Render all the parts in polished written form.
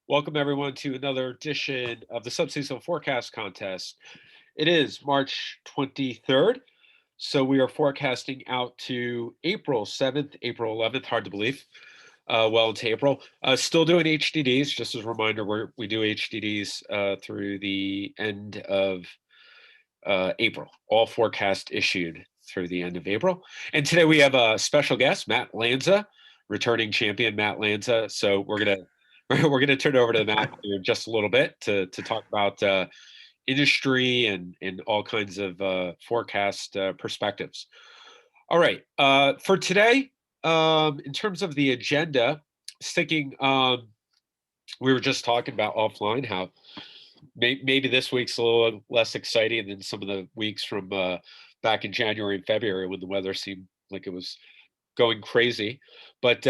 Welcome everyone to another edition of the Subseasonal Forecast Contest. It is March 23rd, so we are forecasting out to April 7th, April 11th, hard to believe, well into April. Still doing HDDs, just as a reminder, we do HDDs through the end of April, all forecast issued through the end of April. And today we have a special guest, Matt Lanza, returning champion Matt Lanza. So we're gonna turn it over to Matt here in just a little bit to talk about industry and all kinds of forecast perspectives. All right, for today, in terms of the agenda, sticking. We were just talking about offline how maybe this week's a little less exciting than some of the weeks from back in January and February when the weather seemed like it was going crazy. But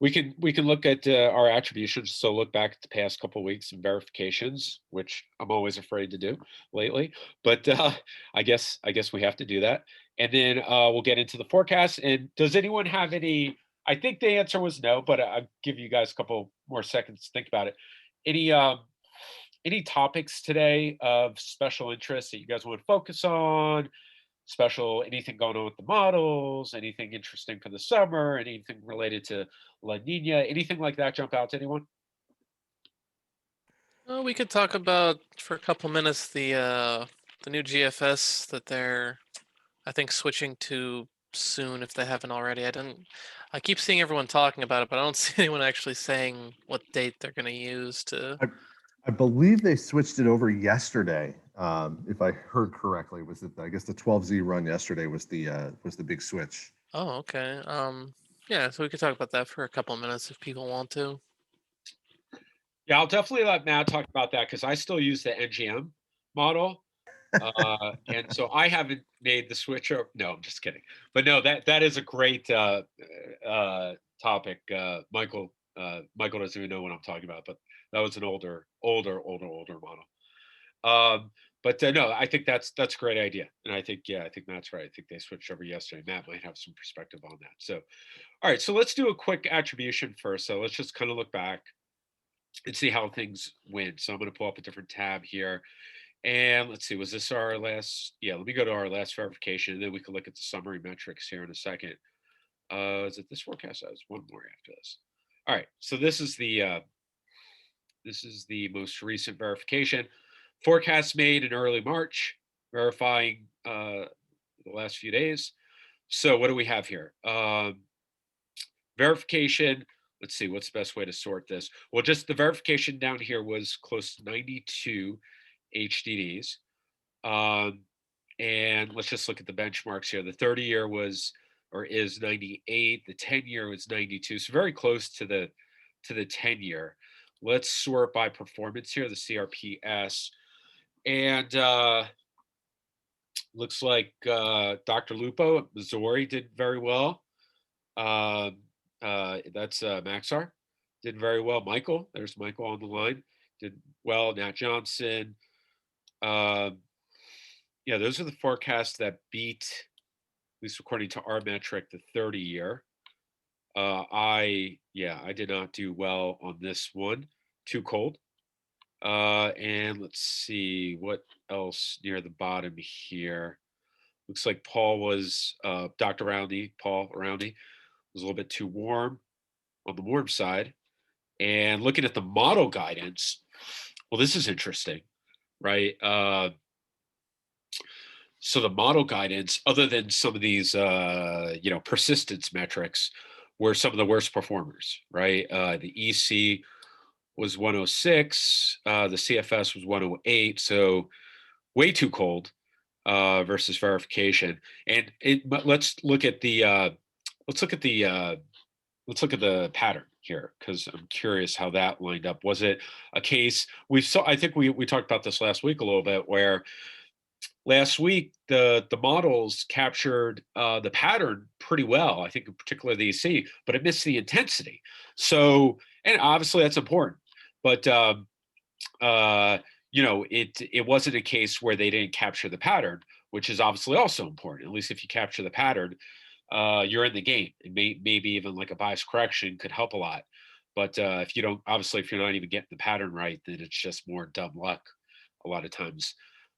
we can look at our attributions. So look back at the past couple of weeks and verifications, which I'm always afraid to do lately. But I guess we have to do that, and then we'll get into the forecast. And does anyone have any? I think the answer was no, but I'll give you guys a couple more seconds to think about it. Any any topics today of special interest that you guys want to focus on? Special, anything going on with the models, anything interesting for the summer, anything related to La Nina, anything like that jump out to anyone? Well, we could talk about for a couple minutes the new GFS that they're I think switching to soon if they haven't already. I keep seeing everyone talking about it, but I don't see anyone actually saying what date they're going to use to. I, I believe they switched it over yesterday. If I heard correctly, was it? I guess the 12Z run yesterday was the big switch. Oh, okay. Yeah, so we could talk about that for a couple minutes if people want to. Yeah, I'll definitely let Matt talk about that because I still use the NGM model. And so I haven't made the switch over. No, I'm just kidding. But no, that is a great topic. Michael doesn't even know what I'm talking about, but that was an older model. But no, I think that's a great idea, and I think Matt's right. I think they switched over yesterday. Matt might have some perspective on that. So, all right, so let's do a quick attribution first. So let's just kind of look back and see how things went. So I'm going to pull up a different tab here, and let's see. Was this our last? Yeah, let me go to our last verification, and then we can look at the summary metrics here in a second. Is it this forecast? There's one more after this. All right, so this is the most recent verification. Forecast made in early March, verifying the last few days. So what do we have here? Verification. Let's see, what's the best way to sort this? Well, just the verification down here was close to 92 HDDs. Um, and let's just look at the benchmarks here. The 30-year was or is 98. The 10-year was 92. So very close to the 10-year. Let's sort by performance here, the CRPS. And looks like Dr. Lupo at Missouri did very well. That's Maxar did very well. Michael, there's Michael on the line, did well. Nat Johnson. Um, yeah, those are the forecasts that beat, at least according to our metric, the 30-year. I did not do well on this one. Too cold. And let's see what else near the bottom here. Looks like Paul was Dr. Roundy, Paul Roundy was a little bit too warm on the warm side. And looking at the model guidance, well, this is interesting, right? So the model guidance, other than some of these, persistence metrics, were some of the worst performers, right? The EC was 106, the CFS was 108, so way too cold versus verification. And but let's look at the pattern here because I'm curious how that lined up. Was it a case we saw? I think we talked about this last week a little bit, where last week the models captured the pattern pretty well. I think in particular the EC, but it missed the intensity. So, and obviously that's important, but it wasn't a case where they didn't capture the pattern, which is obviously also important. At least if you capture the pattern, you're in the game. And maybe even like a bias correction could help a lot. But if you don't, obviously, if you're not even getting the pattern right, then it's just more dumb luck a lot of times.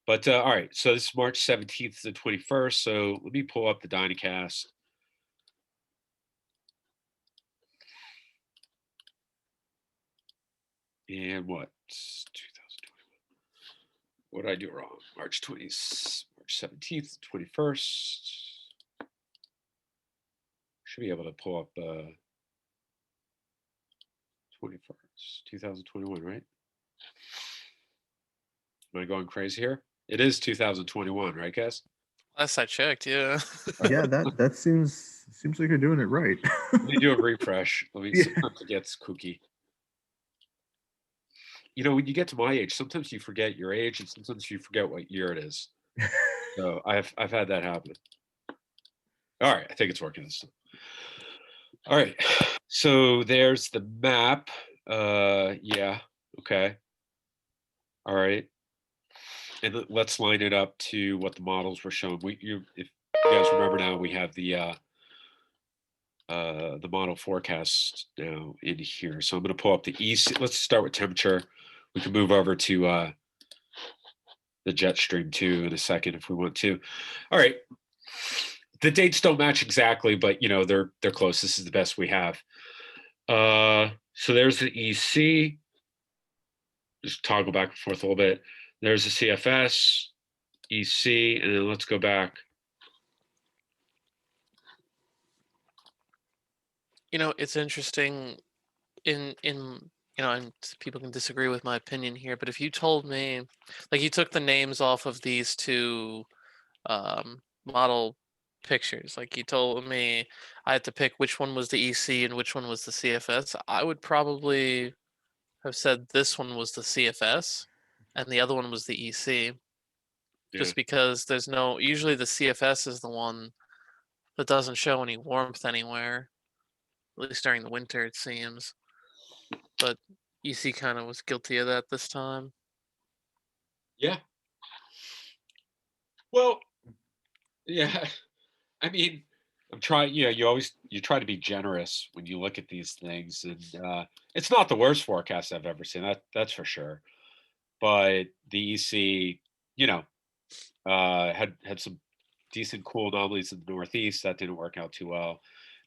But all right, so this is March 17th to the 21st. So let me pull up the Dynacast. And what? 2021. What did I do wrong? March 17th, 21st. Should be able to pull up 21st, 2021, right? Am I going crazy here? It is 2021, right, guys? Last I checked, yeah. Yeah, that seems like you're doing it right. Let me do a refresh. Let me. Yeah. Sometimes it gets kooky. You know, when you get to my age, sometimes you forget your age, and sometimes you forget what year it is. So I've had that happen. All right, I think it's working this time. All right, so there's the map. Yeah, okay. All right, and let's line it up to what the models were showing. If you guys remember now, we have the model forecast now in here. So I'm going to pull up the EC. Let's start with temperature. We can move over to the jet stream too in a second if we want to. All right. The dates don't match exactly, but you know they're close. This is the best we have. So there's the EC. Just toggle back and forth a little bit. There's the CFS, EC, and then let's go back. You know, it's interesting and people can disagree with my opinion here, but if you told me, like, you took the names off of these two model pictures, like you told me I had to pick which one was the EC and which one was the CFS, I would probably have said this one was the CFS and the other one was the EC, just because there's no, usually the CFS is the one that doesn't show any warmth anywhere, at least during the winter, it seems. But EC kind of was guilty of that this time. Yeah. Well, yeah. I mean, I'm trying. You know, you try to be generous when you look at these things, and it's not the worst forecast I've ever seen. That's for sure. But the EC, you know, had some decent cool anomalies in the Northeast that didn't work out too well.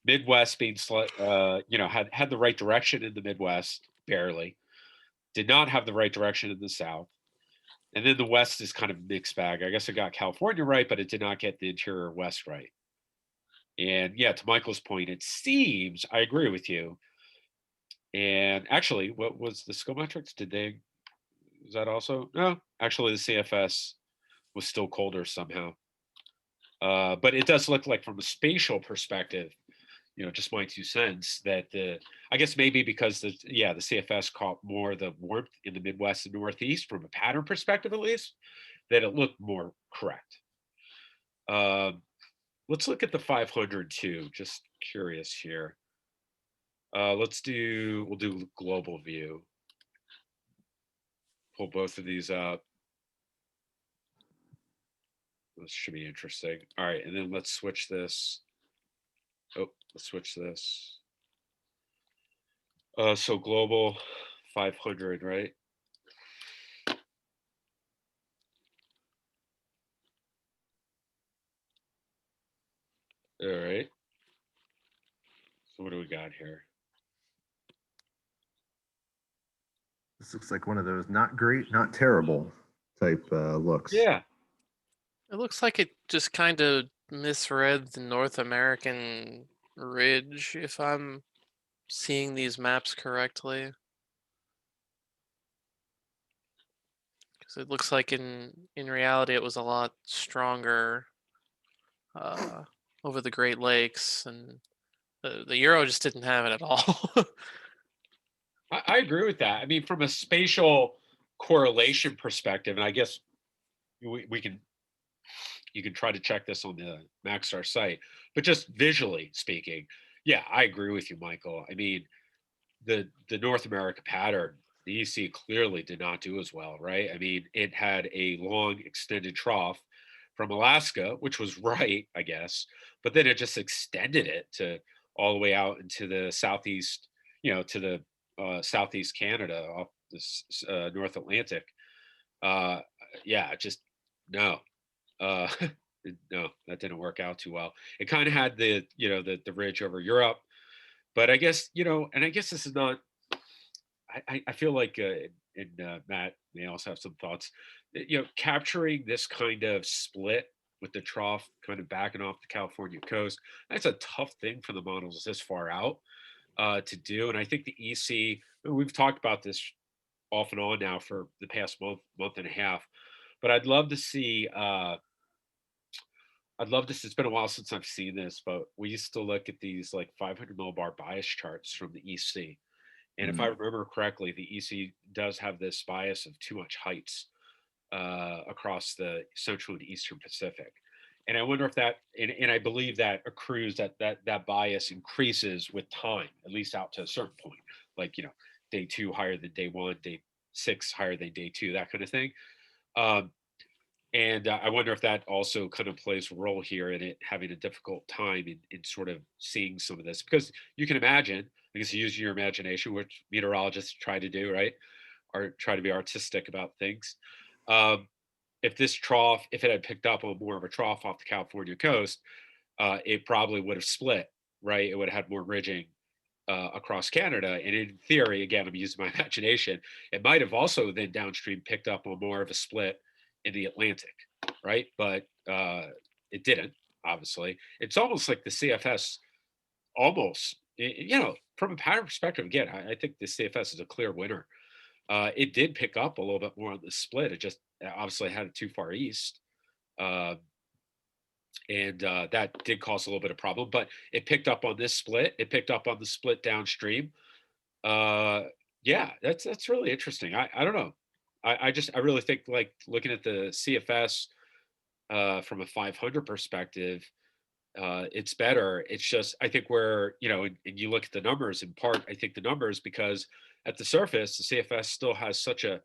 Midwest being you know, had the right direction in the Midwest barely, did not have the right direction in the South, and then the West is kind of a mixed bag. I guess it got California right, but it did not get the interior West right. And yeah, to Michael's point, it seems I agree with you. And actually, what was the Scometrics? Did they? Was that also no? Actually, the CFS was still colder somehow. But it does look like, from a spatial perspective, you know, just my 2 cents, that I guess maybe because the CFS caught more of the warmth in the Midwest and Northeast from a pattern perspective, at least, that it looked more correct. Let's look at the 500 too. Just curious here. We'll do global view. Pull both of these up. This should be interesting. All right, and then let's switch this. Oh, let's switch this. So global 500, right? All right. So what do we got here? This looks like one of those not great, not terrible type looks. Yeah. It looks like it just kind of misread the North American ridge, if I'm seeing these maps correctly. Because it looks like in reality it was a lot stronger over the Great Lakes, and the Euro just didn't have it at all. I agree with that. I mean, from a spatial correlation perspective, and I guess we can you can try to check this on the Maxstar site, but just visually speaking, yeah, I agree with you, Michael. I mean, the North America pattern, the EC clearly did not do as well, right? I mean, it had a long extended trough from Alaska, which was right, I guess, but then it just extended it to all the way out into the southeast, you know, to the southeast Canada off this North Atlantic. Uh, yeah, just no. Uh, no, that didn't work out too well. It kind of had the, the ridge over Europe, but I guess, and I guess this is not, I feel like, and Matt may also have some thoughts, capturing this kind of split with the trough kind of backing off the California coast, that's a tough thing for the models this far out to do. And I think the EC, we've talked about this off and on now for the past month and a half, but I'd love this. It's been a while since I've seen this, but we used to look at these like 500 millibar bias charts from the EC. And if I remember correctly, the EC does have this bias of too much heights across the central and eastern Pacific. And I wonder if that, and I believe that accrues, that bias increases with time, at least out to a certain point, like, day 2 higher than day 1, day 6 higher than day 2, that kind of thing. Um, and I wonder if that also kind of plays a role here in it having a difficult time in sort of seeing some of this, because you can imagine, I guess, using your imagination, which meteorologists try to do, right? Or try to be artistic about things. Um, if this trough, if it had picked up on more of a trough off the California coast, it probably would have split, right? It would have had more ridging across Canada. And in theory, again, I'm using my imagination, it might have also then downstream picked up on more of a split in the Atlantic, right? But it didn't, obviously. It's almost like the CFS almost, from a pattern perspective, again, I think the CFS is a clear winner. It did pick up a little bit more on the split. It just obviously had it too far east. Uh, and that did cause a little bit of problem, but it picked up on this split. It picked up on the split downstream. Uh, yeah, that's really interesting. I don't know. I really think, like, looking at the CFS from a 500 perspective, it's better. It's just, I think, where, and you look at the numbers, in part, I think the numbers, because at the surface, the CFS still has such a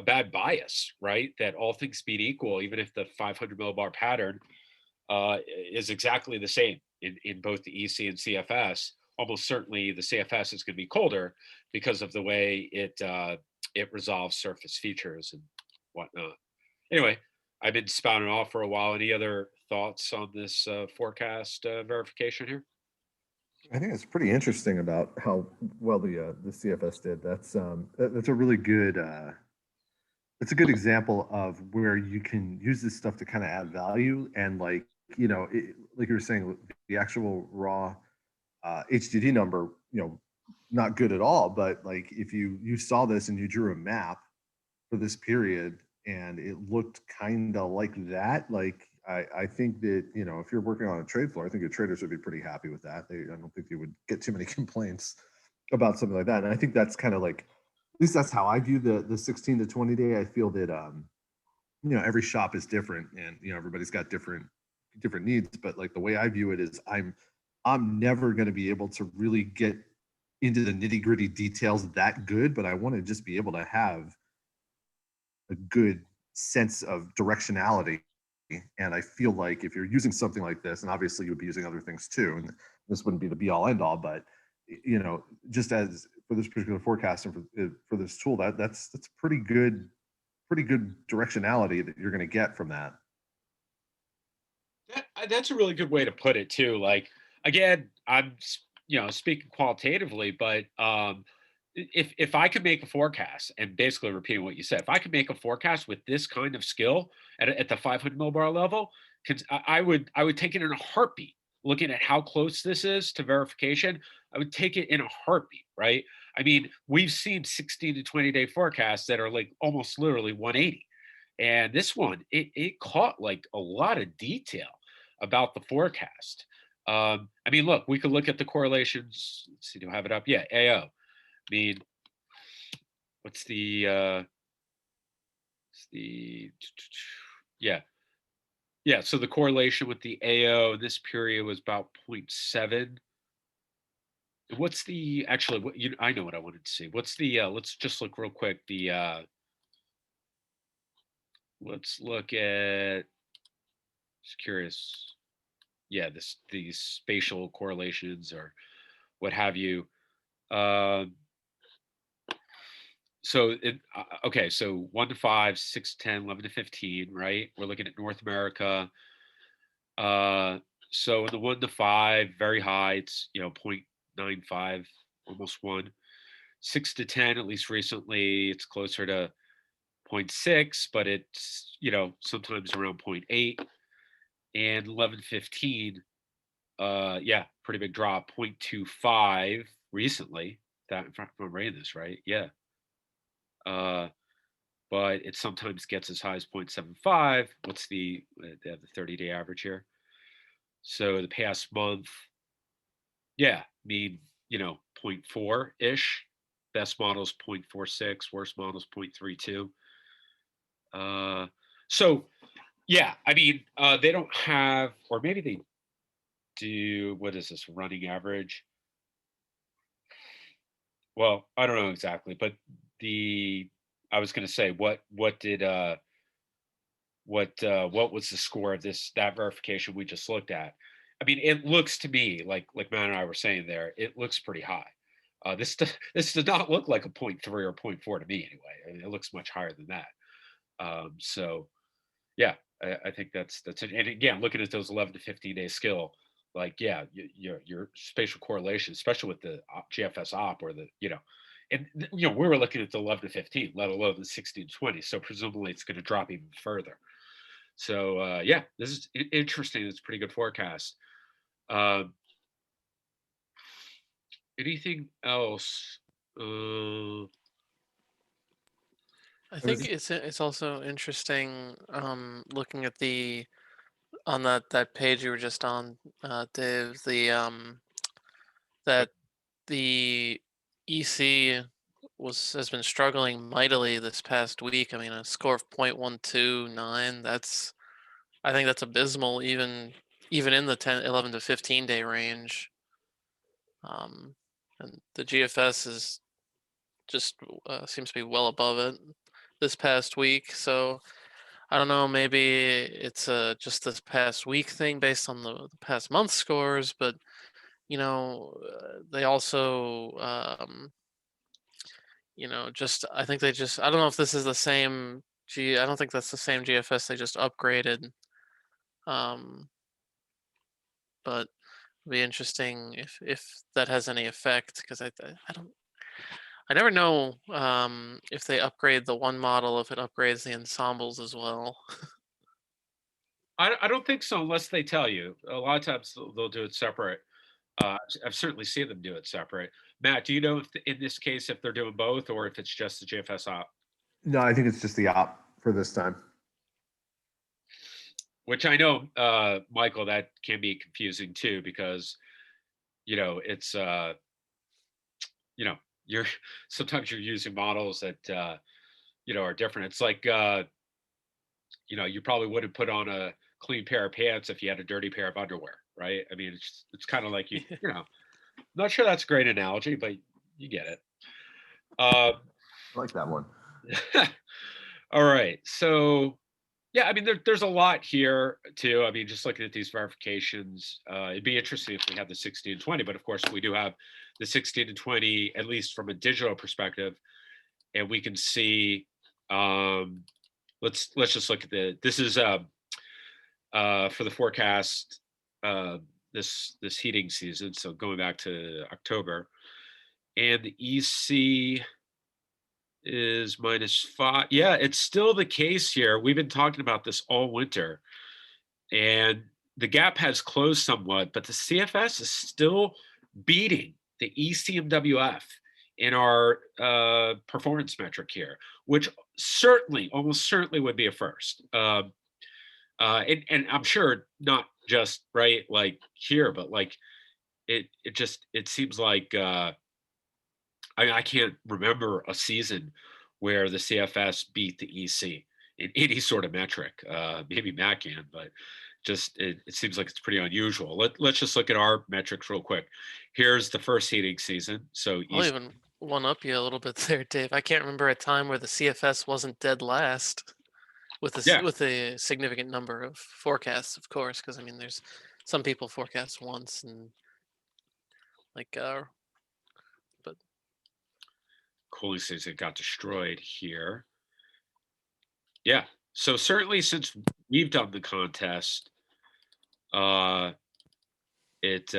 bad bias, right? That all things being equal, even if the 500 millibar pattern is exactly the same in both the EC and CFS, almost certainly the CFS is going to be colder because of the way it resolves surface features and whatnot. Anyway, I've been spouting off for a while. Any other thoughts on this forecast verification here? I think it's pretty interesting about how well the CFS did. That's a really good it's a good example of where you can use this stuff to kind of add value, and like, like you were saying, the actual raw HDD number, not good at all. But like, if you saw this and you drew a map for this period and it looked kind of like that, like, I think that, if you're working on a trade floor, I think your traders would be pretty happy with that. I don't think they would get too many complaints about something like that. And I think that's kind of like, at least that's how I view the 16 to 20 day. I feel that every shop is different, and everybody's got different needs. But like, the way I view it is, I'm never going to be able to really get into the nitty gritty details that good, but I want to just be able to have a good sense of directionality. And I feel like if you're using something like this, and obviously you would be using other things too, and this wouldn't be the be all end all, but just as for this particular forecast and for this tool, that's pretty good directionality that you're going to get from that. That's a really good way to put it too. Like, again, I'm speaking qualitatively, but if I could make a forecast, and basically repeating what you said, if I could make a forecast with this kind of skill at the 500 millibar level, I would take it in a heartbeat. Looking at how close this is to verification, I would take it in a heartbeat, right? I mean, we've seen 16 to 20 day forecasts that are like almost literally 180. And this one, it caught like a lot of detail about the forecast. I mean, look, we could look at the correlations. Let's see, do I have it up? Yeah, AO. I mean, what's the yeah. Yeah, so the correlation with the AO in this period was about 0.7. What's the actually what I know what I wanted to see. What's the let's just look real quick. Let's look at, just curious. Yeah, these spatial correlations or what have you. Um So okay, so 1 to 5, 6 to 10, 11 to 15, right? We're looking at North America. Uh, so in the 1 to 5, very high, it's 0.95, almost 1. 6 to 10, at least recently, it's closer to zero point 0.6, but it's sometimes around 0.8. And 11 to 15, yeah, pretty big drop, 0.25 recently. That if I'm reading this right, yeah. Uh, but it sometimes gets as high as 0.75. What's they have the 30-day average here? So the past month, yeah, mean 0.4 ish. Best models 0.46, worst models 0.32. Uh, so yeah, I mean, they don't have, or maybe they do. What is this running average? Well, I don't know exactly, but the I was going to say what was the score of that verification we just looked at? I mean, it looks to me like Matt and I were saying there, it looks pretty high. This does not look like a point 0.3 or 0.4 to me anyway. I mean, it looks much higher than that. So yeah, I think that's it. And again, looking at those 11 to 15-day skill, like yeah, your spatial correlation, especially with the GFS op or and we were looking at the 11 to 15, let alone the 16 to 20. So presumably it's going to drop even further. So yeah, this is interesting. It's a pretty good forecast. Um, anything else? I think it's also interesting looking at on that page you were just on, Dave, that the EC has been struggling mightily this past week. I mean, a score of 0.129, I think that's abysmal even in the 11 to 15-day range. And the GFS is just seems to be well above it this past week. So I don't know, maybe it's just this past week thing based on the past month scores, but they also just I think they just I don't know if this is the same I don't think that's the same GFS they just upgraded. Um, but it'd be interesting if that has any effect, because I don't I never know if they upgrade the one model, if it upgrades the ensembles as well. I don't think so unless they tell you. A lot of times they'll do it separate. I've certainly seen them do it separate. Matt, do you know if in this case if they're doing both or if it's just the JFS op? No, I think it's just the op for this time. Which I know, Michael, that can be confusing too because it's you're sometimes you're using models that are different. It's like you probably wouldn't put on a clean pair of pants if you had a dirty pair of underwear, right? I mean, it's kind of like not sure that's a great analogy, but you get it. I like that one. All right. So, yeah, I mean, there's a lot here too. I mean, just looking at these verifications, it'd be interesting if we have the 16 and 20, but of course we do have the 16 and 20, at least from a digital perspective, and we can see. Let's just look at this is for the forecast this heating season. So going back to October, and the EC is -5. Yeah, it's still the case here. We've been talking about this all winter, and the gap has closed somewhat, but the CFS is still beating the ECMWF in our performance metric here, which almost certainly would be a first. And I'm sure not just right like here, but like it seems like I can't remember a season where the CFS beat the EC in any sort of metric. Maybe Matt can, but just it seems like it's pretty unusual. Let's just look at our metrics real quick. Here's the first heating season. So I'll EC, even one up you a little bit there, Dave. I can't remember a time where the CFS wasn't dead last yeah, with a significant number of forecasts, of course, because I mean, there's some people forecast once and like, but cooling season got destroyed here. Yeah. So certainly since we've done the contest, uh, it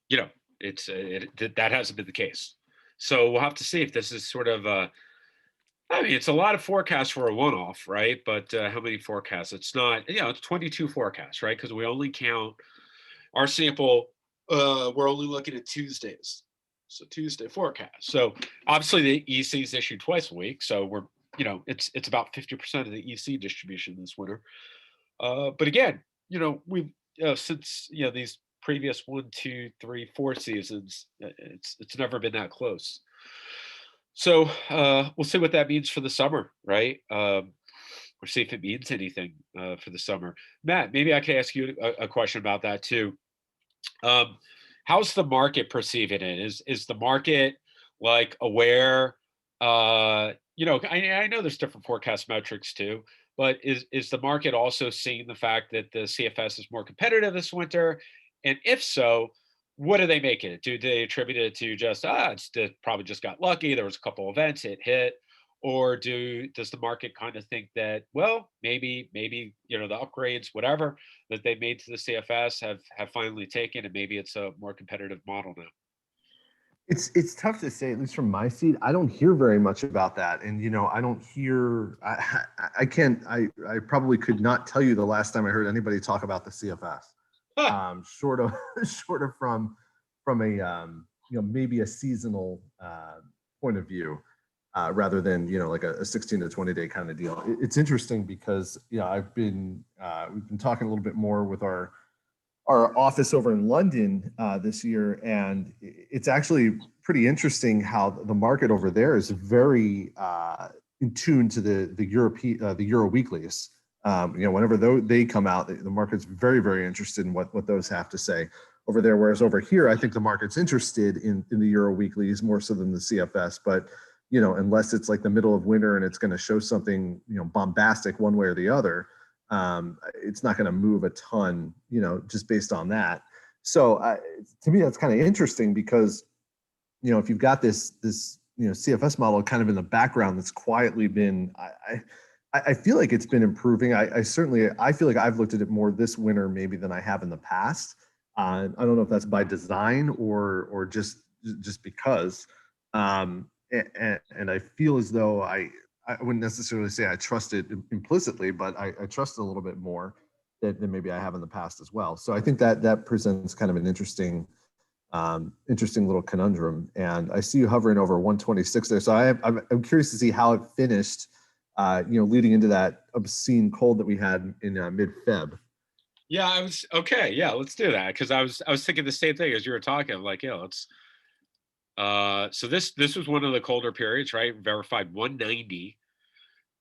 you know, that hasn't been the case. So we'll have to see if this is sort of I mean, it's a lot of forecasts for a one-off, right? But how many forecasts? It's not, it's 22 forecasts, right? Because we only count our sample. We're only looking at Tuesdays, so Tuesday forecast. So obviously the EC is issued twice a week, so we're, it's about 50% of the EC distribution this winter. But again, we've since these previous 1, 2, 3, 4 seasons, it's never been that close. So we'll see what that means for the summer, right? Or see if it means anything for the summer. Matt, maybe I could ask you a question about that too. How's the market perceiving it? Is the market like aware? I know there's different forecast metrics too, but is the market also seeing the fact that the CFS is more competitive this winter? And if so, what do they make it? Do they attribute it to just probably just got lucky? There was a couple events, it hit, or does the market kind of think that, well, maybe the upgrades, whatever that they made to the CFS have finally taken, and maybe it's a more competitive model now? It's tough to say, at least from my seat. I don't hear very much about that, and I don't hear. I can't. I probably could not tell you the last time I heard anybody talk about the CFS. Short of short of from a maybe a seasonal point of view, rather than like a 16 to 20 day kind of deal. It's interesting because we've been talking a little bit more with our office over in London this year, and it's actually pretty interesting how the market over there is very in tune to the European the Euro weeklies. Whenever they come out, the market's very, very interested in what those have to say over there. Whereas over here, I think the market's interested in the Euro weeklies more so than the CFS. But unless it's like the middle of winter and it's going to show something bombastic one way or the other, it's not going to move a ton, just based on that. So to me, that's kind of interesting because, if you've got this CFS model kind of in the background that's quietly been, I feel like it's been improving. I certainly feel like I've looked at it more this winter maybe than I have in the past. I don't know if that's by design or just because. And I feel as though I wouldn't necessarily say I trust it implicitly, but I trust it a little bit more than maybe I have in the past as well. So I think that presents kind of an interesting little conundrum. And I see you hovering over 126 there. So I'm curious to see how it finished, leading into that obscene cold that we had in mid-Feb. Yeah, I was okay. Yeah, let's do that, because I was thinking the same thing as you were talking. I'm like, let's. So this was one of the colder periods, right? Verified 190.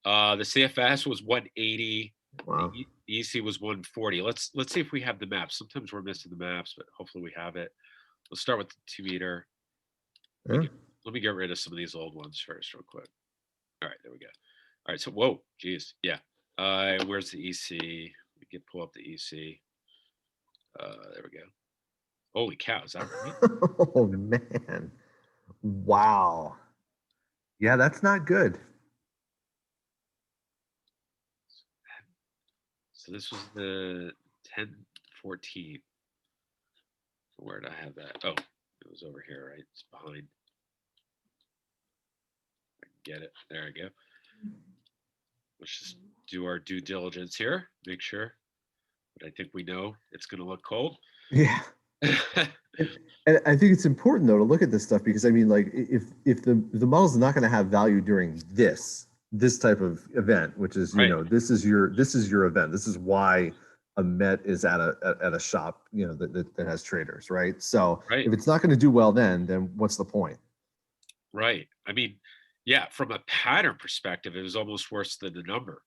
The CFS was 180. Wow. The EC was 140. Let's see if we have the maps. Sometimes we're missing the maps, but hopefully we have it. Let's start with the 2 meter. Yeah. Let me get rid of some of these old ones first, real quick. All right, there we go. All right, so whoa, geez, yeah. Where's the EC? We can pull up the EC. There we go. Holy cow, is that right? Oh man. Wow. Yeah, that's not good. So this was the 1014. Where did I have that? Oh, it was over here, right? It's behind. I can get it. There we go. Let's just do our due diligence here. Make sure. But I think we know it's going to look cold. Yeah. And I think it's important though to look at this stuff because I mean, like, if the model's not going to have value during this type of event, which is Right. this is your event. This is why a Met is at a shop that has traders, right? So Right. if it's not going to do well, then what's the point? Right. I mean, yeah, from a pattern perspective, it was almost worse than the number.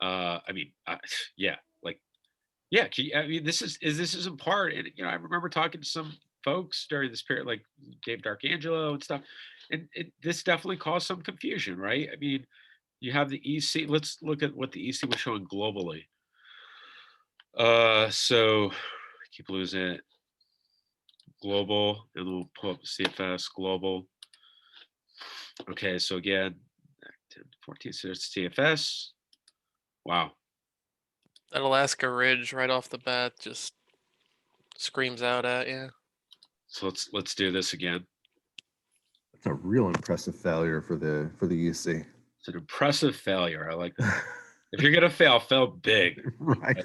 I mean, yeah, like, yeah. I mean, this is in part, and I remember talking to some folks during this period, like Dave D'Arcangelo and stuff, and this definitely caused some confusion, right? I mean, you have the EC. Let's look at what the EC was showing globally. So I keep losing it. Global, and we'll pull up the CFS global. Okay, so again, 10, 14, so it's CFS. Wow. That Alaska Ridge right off the bat just screams out at you. So let's do this again. It's a real impressive failure for the EC. It's an impressive failure. I like that. If you're gonna fail big. Right.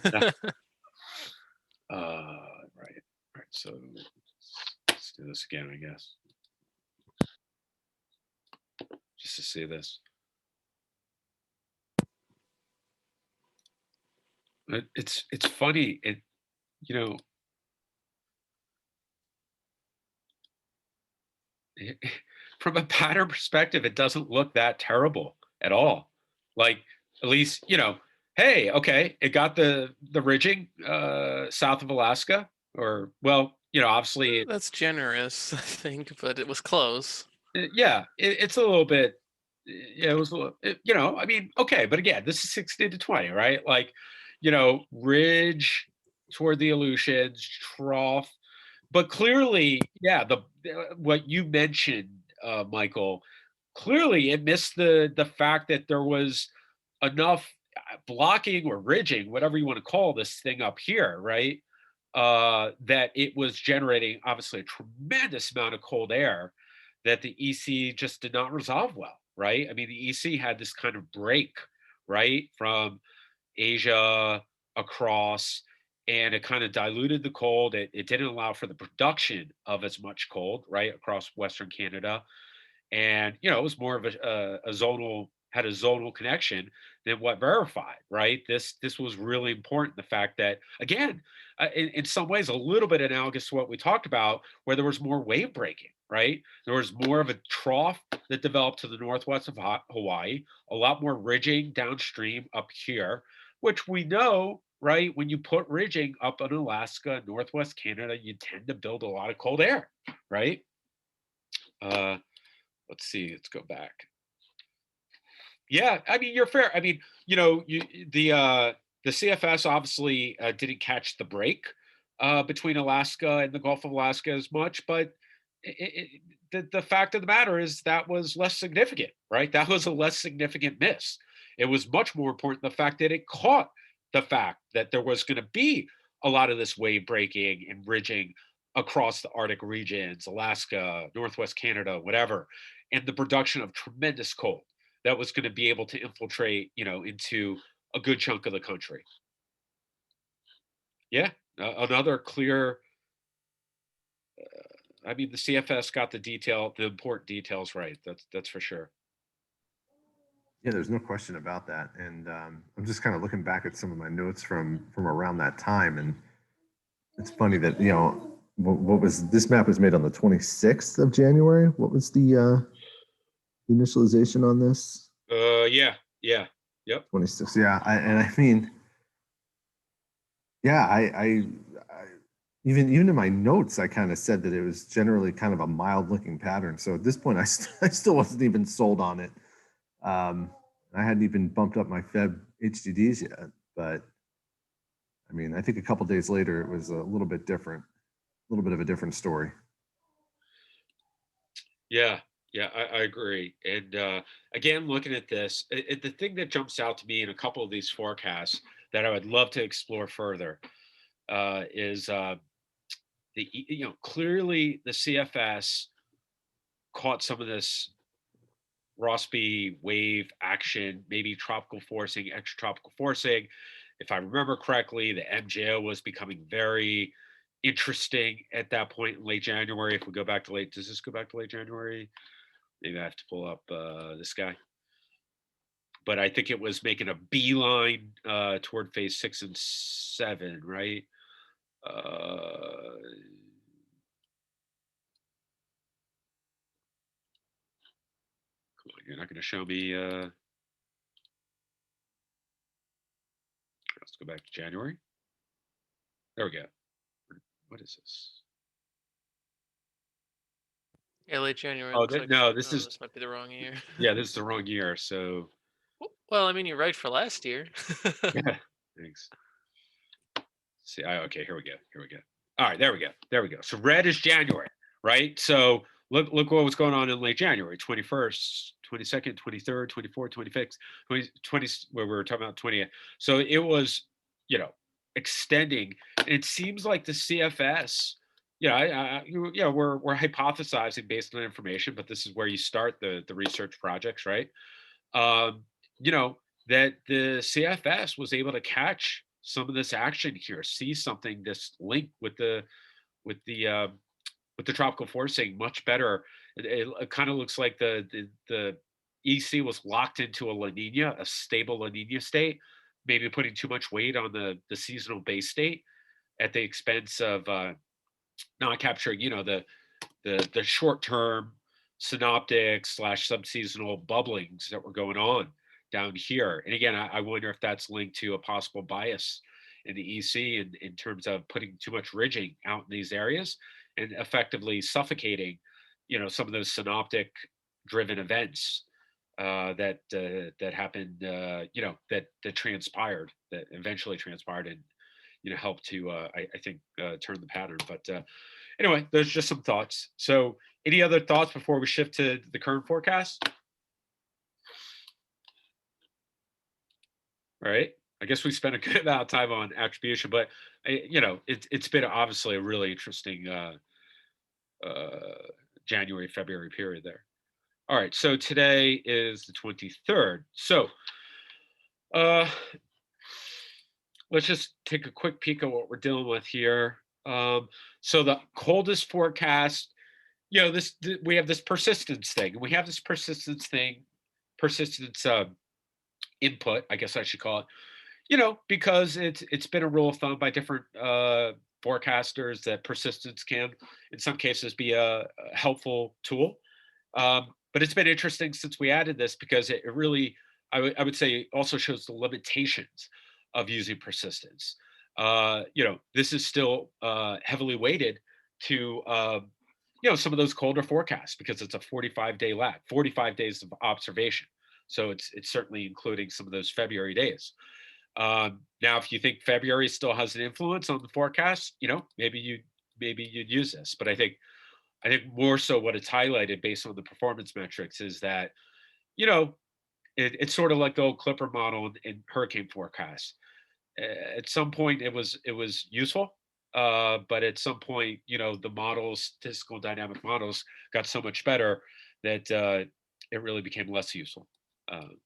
Right. So let's do this again, I guess. Just to see this. It's funny. You know, from a pattern perspective, it doesn't look that terrible at all. Like, at least, hey, okay, it got the ridging south of Alaska, or well, obviously, That's generous, I think, but it was close. yeah, it's a little bit. Yeah, it was a little, I mean, okay, but again, this is 60 to 20, right? Like, ridge toward the Aleutians, trough, but clearly, yeah, what you mentioned, Michael, clearly it missed the fact that there was enough blocking or ridging, whatever you want to call this thing up here, right? That it was generating obviously a tremendous amount of cold air that the EC just did not resolve well, right? I mean, the EC had this kind of break, right, from Asia across, and it kind of diluted the cold. It didn't allow for the production of as much cold, right, across Western Canada. And, it was more of a zonal, had a zonal connection than what verified, right? This was really important. The fact that, again, in some ways, a little bit analogous to what we talked about, where there was more wave breaking, right? There was more of a trough that developed to the northwest of Hawaii, a lot more ridging downstream up here, which we know, right? When you put ridging up in Alaska, northwest Canada, you tend to build a lot of cold air, right? Let's see, let's go back. Yeah, I mean, you're fair. I mean, the CFS obviously didn't catch the break between Alaska and the Gulf of Alaska as much, but the fact of the matter is that was less significant, right? That was a less significant miss. It was much more important the fact that it caught the fact that there was going to be a lot of this wave breaking and ridging across the Arctic regions, Alaska, Northwest Canada, whatever, and the production of tremendous cold that was going to be able to infiltrate, into a good chunk of the country. Yeah, another clear. I mean, the CFS got the important details right. That's for sure. Yeah, there's no question about that. And I'm just kind of looking back at some of my notes from around that time, and it's funny that what was this map was made on the 26th of January. What was the initialization on this? Yeah, yep. 26. Yeah, and I mean, yeah, I even in my notes, I kind of said that it was generally kind of a mild looking pattern. So at this point, I still wasn't even sold on it. I hadn't even bumped up my Feb HDDs yet, but I mean, I think a couple days later, it was a little bit different, a little bit of a different story. Yeah, I agree. And again, looking at this, the thing that jumps out to me in a couple of these forecasts that I would love to explore further is clearly the CFS caught some of this Rossby wave action, maybe tropical forcing, extratropical forcing. If I remember correctly, the MJO was becoming very interesting at that point in late January. If we go back to does this go back to late January? Maybe I have to pull up this guy. But I think it was making a beeline toward phase 6 and 7, right? Come on, you're not going to show me. Let's go back to January. There we go. What is this? Yeah, late January. Oh, no, this this might be the wrong year. Yeah, this is the wrong year. So. Well, I mean, you're right for last year. Yeah, thanks. See, okay, here we go. All right, there we go. So red is January, right? So look what was going on in late January, 21st, 22nd, 23rd, 24th, 25th, 20, where we were talking about 20th. So it was, extending. It seems like the CFS, we're hypothesizing based on information, but this is where you start the research projects, right? Um, you know, that the CFS was able to catch some of this action here, see something, this link with the with the tropical forcing much better. It kind of looks like the EC was locked into a La Nina, a stable La Nina state, maybe putting too much weight on the seasonal base state at the expense of not capturing, the short term synoptic slash subseasonal bubblings that were going on down here. And again, I wonder if that's linked to a possible bias in the EC in terms of putting too much ridging out in these areas and effectively suffocating, some of those synoptic driven events that happened, that transpired, that eventually transpired and helped to I think turn the pattern. But anyway, there's just some thoughts. So, any other thoughts before we shift to the current forecast? All right. I guess we spent a good amount of time on attribution, but it's been obviously a really interesting January, February period there. All right. So today is the 23rd. So uh, let's just take a quick peek at what we're dealing with here. So the coldest forecast, we have this persistence thing. We have this persistence input, I guess I should call it, because it's been a rule of thumb by different forecasters that persistence can, in some cases, be a helpful tool. But it's been interesting since we added this because it really, I would say, also shows the limitations of using persistence. This is still heavily weighted to some of those colder forecasts because it's a 45-day lag, 45 days of observation. So it's certainly including some of those February days. Now, if you think February still has an influence on the forecast, maybe you'd use this. But I think more so what it's highlighted based on the performance metrics is that, it's sort of like the old Clipper model in hurricane forecasts. At some point, it was useful, but at some point, the models, statistical dynamic models, got so much better that it really became less useful.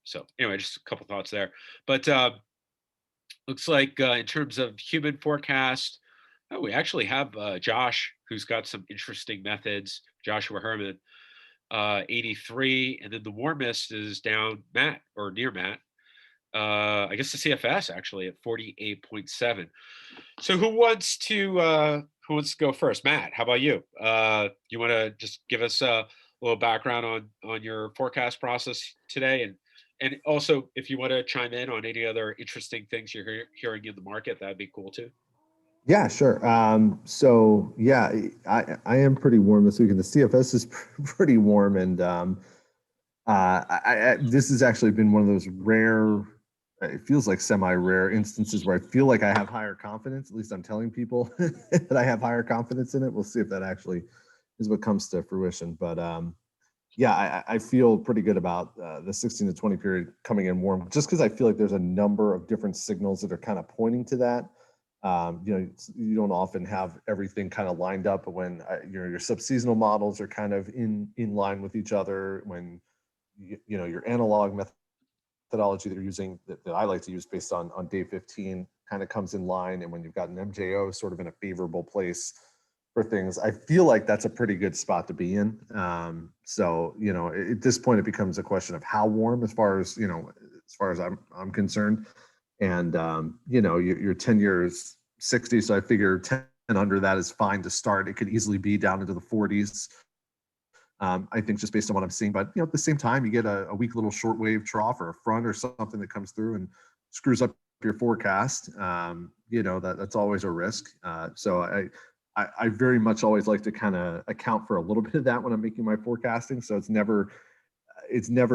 So anyway, just a couple thoughts there. But looks like in terms of human forecast, we actually have Josh, who's got some interesting methods. Joshua Herman, 83, and then the warmest is down Matt or near Matt. I guess the CFS actually at 48.7. So who wants to go first? Matt, how about you? You want to just give us a little background on your forecast process today, and also if you want to chime in on any other interesting things you're hearing in the market, that'd be cool too. Yeah, sure. So yeah, I am pretty warm this week, and the CFS is pretty warm, and this has actually been one of those rare, it feels like semi-rare instances where I feel like I have higher confidence. At least I'm telling people that I have higher confidence in it. We'll see if that actually is what comes to fruition. But yeah, I feel pretty good about the 16 to 20 period coming in warm, just because I feel like there's a number of different signals that are kind of pointing to that. You don't often have everything kind of lined up when your subseasonal models are kind of in line with each other, when your analog methodology that you're using that I like to use based on day 15 kind of comes in line, and when you've got an MJO sort of in a favorable place for things, I feel like that's a pretty good spot to be in. So at this point it becomes a question of how warm, as far as I'm concerned. And your 10 years 60, so I figure 10 under that is fine to start. It could easily be down into the 40s. I think just based on what I'm seeing, but at the same time, you get a weak little shortwave trough or a front or something that comes through and screws up your forecast. That's always a risk. So I very much always like to kind of account for a little bit of that when I'm making my forecasting. So it's never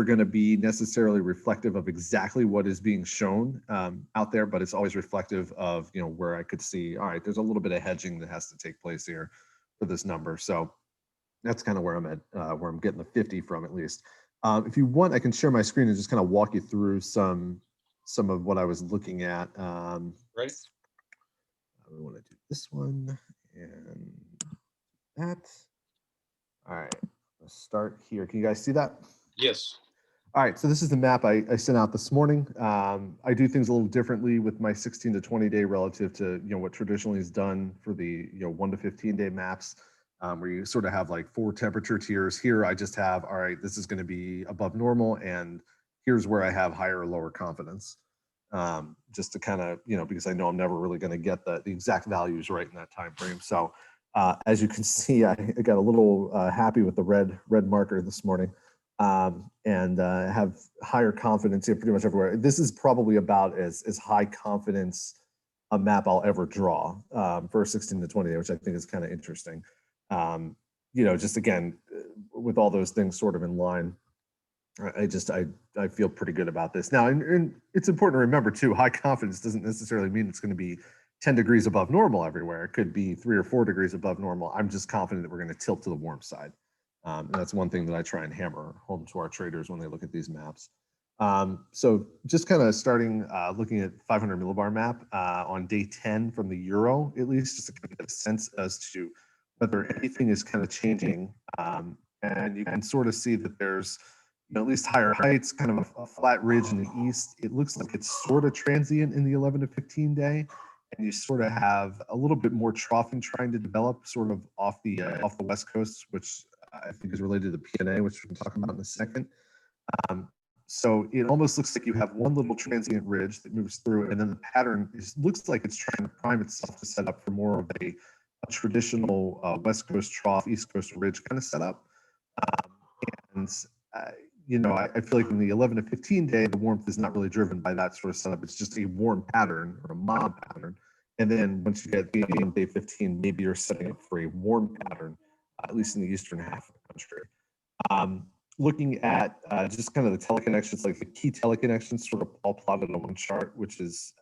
going to be necessarily reflective of exactly what is being shown out there, but it's always reflective of where I could see, all right, there's a little bit of hedging that has to take place here for this number. So That's kind of where I'm at, where I'm getting the 50 from at least. If you want, I can share my screen and just kind of walk you through some of what I was looking at. Right? We want to do this one and that. All right, let's start here. Can you guys see that? Yes. All right, so this is the map I sent out this morning. I do things a little differently with my 16 to 20 day relative to what traditionally is done for the 1 to 15 day maps, where you sort of have like 4 temperature tiers. Here, I just have, all right, this is going to be above normal, and here's where I have higher or lower confidence, just to kind of because I know I'm never really going to get the exact values right in that time frame. So as you can see, I got a little happy with the red marker this morning. And have higher confidence here pretty much everywhere. This is probably about as high confidence a map I'll ever draw for 16 to 20, which I think is kind of interesting. Just again, with all those things sort of in line, I feel pretty good about this. Now, and it's important to remember too, high confidence doesn't necessarily mean it's going to be 10 degrees above normal everywhere. It could be 3 or 4 degrees above normal. I'm just confident that we're going to tilt to the warm side. And that's one thing that I try and hammer home to our traders when they look at these maps. So just kind of starting looking at 500 millibar map on day 10 from the Euro, at least, just to kind of get a sense as to whether anything is kind of changing. And you can sort of see that there's at least higher heights, kind of a flat ridge in the east. It looks like it's sort of transient in the 11 to 15 day. And you sort of have a little bit more troughing trying to develop sort of off the west coast, which I think is related to PNA, which we can talk about in a second. So it almost looks like you have one little transient ridge that moves through, and then the pattern looks like it's trying to prime itself to set up for more of a traditional West Coast trough, East Coast ridge kind of setup. And I feel like in the 11 to 15 day, the warmth is not really driven by that sort of setup. It's just a warm pattern or a mild pattern. And then once you get in day 15, maybe you're setting up for a warm pattern, at least in the eastern half of the country. Looking at just kind of the teleconnections, like the key teleconnections sort of all plotted on one chart, which is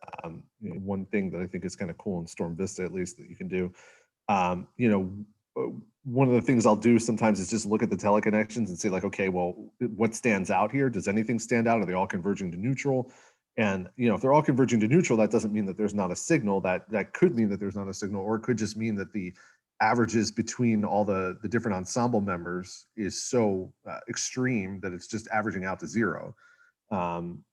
one thing that I think is kind of cool in Storm Vista, at least, that you can do. One of the things I'll do sometimes is just look at the teleconnections and say like, okay, well, what stands out here? Does anything stand out? Are they all converging to neutral? And if they're all converging to neutral, that doesn't mean that there's not a signal. That could mean that there's not a signal, or it could just mean that the averages between all the different ensemble members is so extreme that it's just averaging out to zero. In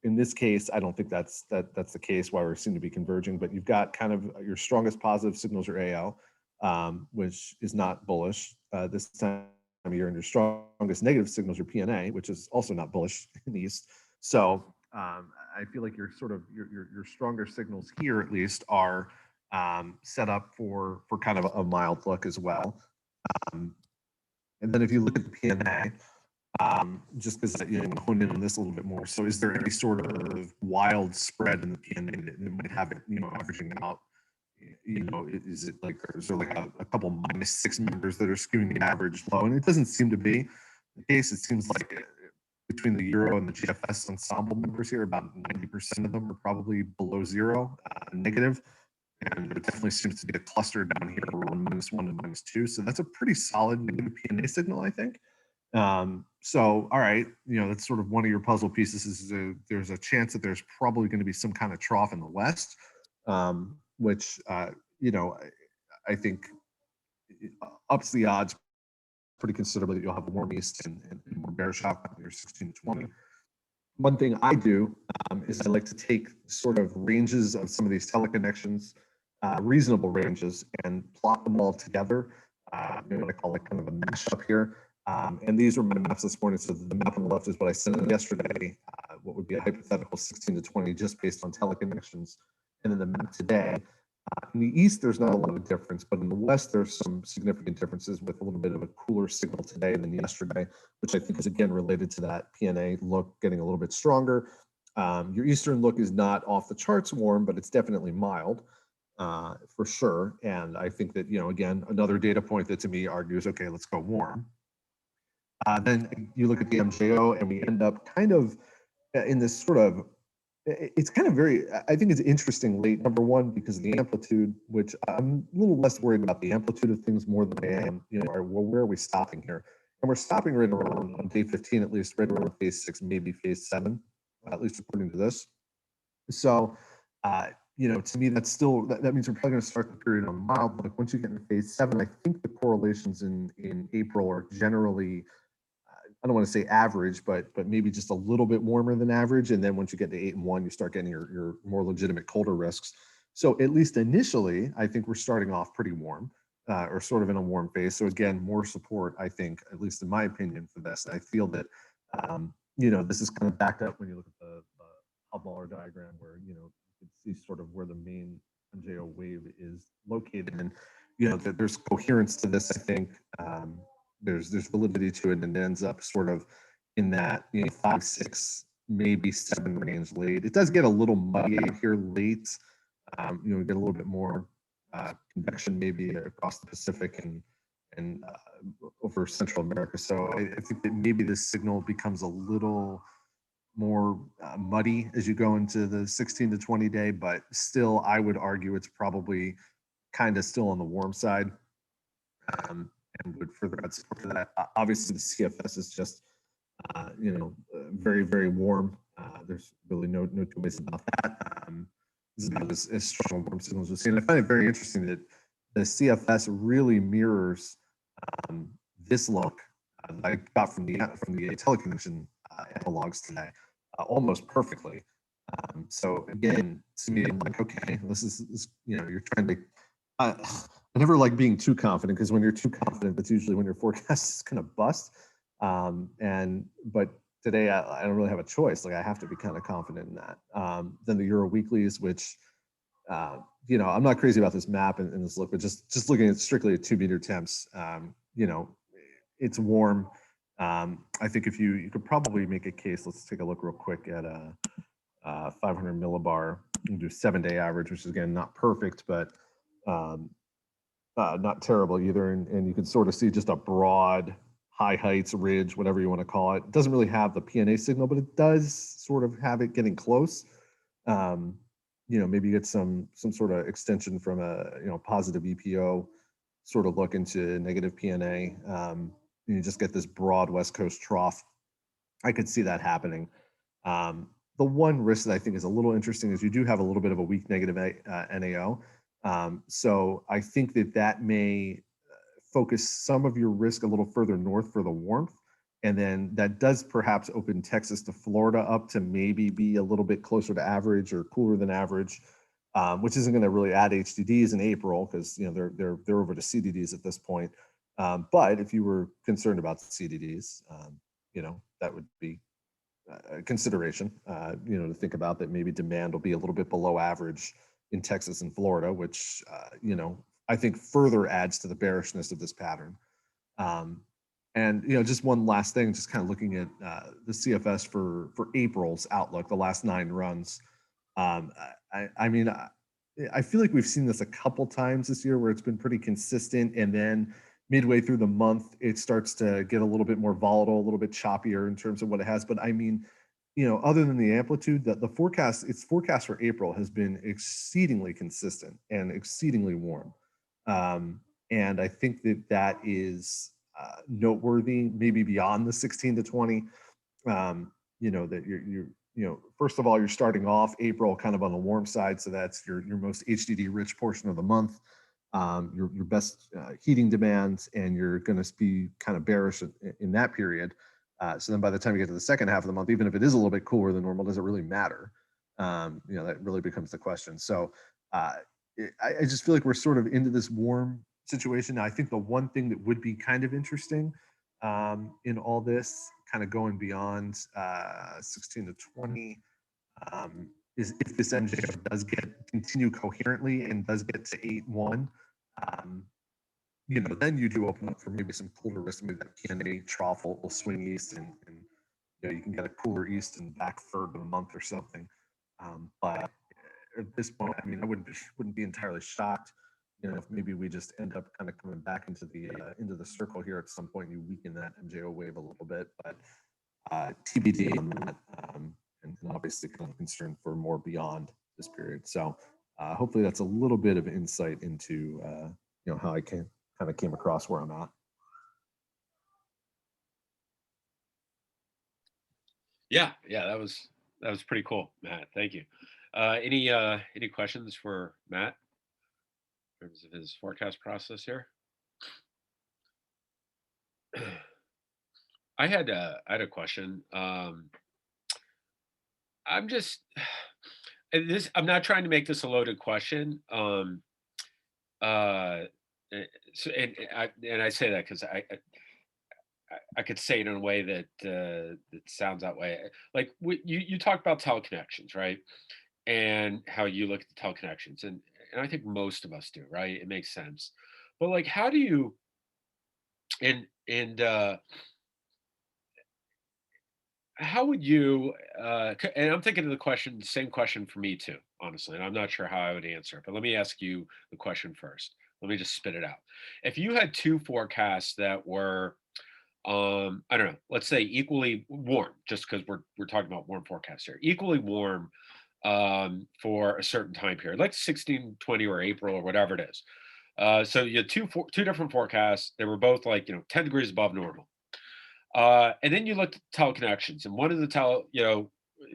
this case, I don't think that's the case why we seem to be converging, but you've got kind of your strongest positive signals are AL, which is not bullish this time of year, and your strongest negative signals are PNA, which is also not bullish in the East. So I feel like your sort of your stronger signals here at least are set up for kind of a mild look as well. And then if you look at the PNA, just because hone in on this a little bit more. So is there any sort of wild spread in the PNA that might have it, averaging out? Is it like, is there like a couple -6 members that are skewing the average low? And it doesn't seem to be the case. It seems like between the Euro and the GFS ensemble members here, about 90% of them are probably below zero, negative. And there definitely seems to be a cluster down here around -1 and -2. So that's a pretty solid negative PNA signal, I think. So, all right, that's sort of one of your puzzle pieces is there's a chance that there's probably going to be some kind of trough in the West, which, I think ups the odds pretty considerably that you'll have a warm East and more bearish outcome here, 16 to 20. One thing I do is I like to take sort of ranges of some of these teleconnections, reasonable ranges, and plot them all together. What I call like kind of a mashup here. And these were my maps this morning. So the map on the left is what I sent in yesterday, what would be a hypothetical 16 to 20 just based on teleconnections. And then the map today. In the East, there's not a lot of difference, but in the West, there's some significant differences with a little bit of a cooler signal today than yesterday, which I think is again related to that PNA look getting a little bit stronger. Your Eastern look is not off the charts warm, but it's definitely mild for sure. And I think that, again, another data point that to me argues, okay, let's go warm. Then you look at the MJO and we end up kind of in this sort of it's kind of I think it's interesting late. Number one, because of the amplitude, which I'm a little less worried about the amplitude of things more than I am, well, where are we stopping here? And we're stopping right around on day 15, at least, right around phase 6, maybe phase 7, at least according to this. So, to me, that's still, that means we're probably going to start the period on mild. But once you get into phase 7, I think the correlations in April are generally, I don't want to say average, but maybe just a little bit warmer than average. And then once you get to 8 and 1, you start getting your more legitimate colder risks. So at least initially, I think we're starting off pretty warm, or sort of in a warm phase. So again, more support, I think, at least in my opinion, for this. I feel that this is kind of backed up when you look at the Hubballer diagram, where you can see sort of where the main MJO wave is located, and that there's coherence to this. I think. There's validity to it, and it ends up sort of in that 5, 6, maybe 7 range late. It does get a little muddy out here late. We get a little bit more convection maybe across the Pacific and over Central America. So I think that maybe this signal becomes a little more muddy as you go into the 16 to 20 day, but still, I would argue it's probably kind of still on the warm side. And would further add support to that. Obviously, the CFS is just, very, very warm. There's really no two ways about that. It's about as strong warm signals we've seen. I find it very interesting that the CFS really mirrors this look that I got from the teleconnection analogs today, almost perfectly. So again, to me, I'm like, okay, this is you're trying to. I never like being too confident, because when you're too confident, that's usually when your forecast is going to bust. But today I don't really have a choice. Like, I have to be kind of confident in that. Then the Euro weeklies, which I'm not crazy about this map and this look, but just looking at strictly at 2-meter temps, it's warm. I think if you could probably make a case. Let's take a look real quick at 500 millibar and do 7-day average, which is again not perfect, but not terrible either. And you can sort of see just a broad high heights ridge, whatever you want to call it. It doesn't really have the PNA signal, but it does sort of have it getting close. Maybe you get some sort of extension from a positive EPO sort of look into negative PNA. You just get this broad West Coast trough. I could see that happening. The one risk that I think is a little interesting is you do have a little bit of a weak negative NAO. So I think that may focus some of your risk a little further north for the warmth. And then that does perhaps open Texas to Florida up to maybe be a little bit closer to average or cooler than average, which isn't going to really add HDDs in April, because they're over to CDDs at this point. But if you were concerned about CDDs, that would be a consideration, to think about, that maybe demand will be a little bit below average in Texas and Florida, which, I think further adds to the bearishness of this pattern. And just one last thing, just kind of looking at the CFS for April's outlook, the last 9 runs. I mean, I feel like we've seen this a couple times this year where it's been pretty consistent, and then midway through the month, it starts to get a little bit more volatile, a little bit choppier in terms of what it has. But I mean, other than the amplitude, the forecast, its forecast for April has been exceedingly consistent and exceedingly warm. And I think that is noteworthy, maybe beyond the 16 to 20. That you're first of all, you're starting off April kind of on the warm side, so that's your most HDD rich portion of the month, your best heating demands, and you're going to be kind of bearish in that period. So then by the time you get to the second half of the month, even if it is a little bit cooler than normal, does it really matter? That really becomes the question. So I just feel like we're sort of into this warm situation. Now, I think the one thing that would be kind of interesting in all this, kind of going beyond 16 to 20, is if this MJO does continue coherently and does get to 8-1, then you do open up for maybe some cooler risk. Maybe that PNA trough will swing east, and you can get a cooler east and back third of a month or something. But at this point, I mean, I wouldn't be entirely shocked, if maybe we just end up kind of coming back into the circle here at some point. You weaken that MJO wave a little bit, but TBD on that. And and obviously kind of concern for more beyond this period. So hopefully that's a little bit of insight into how I kind of came across where I'm at. Yeah, that was pretty cool, Matt. Thank you. Any questions for Matt in terms of his forecast process here? I had a question. I'm just and this. I'm not trying to make this a loaded question. Uh, so, and I say that because I could say it in a way that sounds that way. Like you talked about teleconnections, right? And how you look at the teleconnections, and I think most of us do, right? It makes sense. But like, how do you and how would you and I'm thinking of the question, same question for me too, honestly, and I'm not sure how I would answer it, but let me ask you the question first. Let me just spit it out. If you had two forecasts that were I don't know, let's say equally warm, just because we're talking about warm forecasts here, equally warm for a certain time period, like 1620 or April or whatever it is. So you had two different forecasts. They were both like 10 degrees above normal. And then you looked at teleconnections, and one of the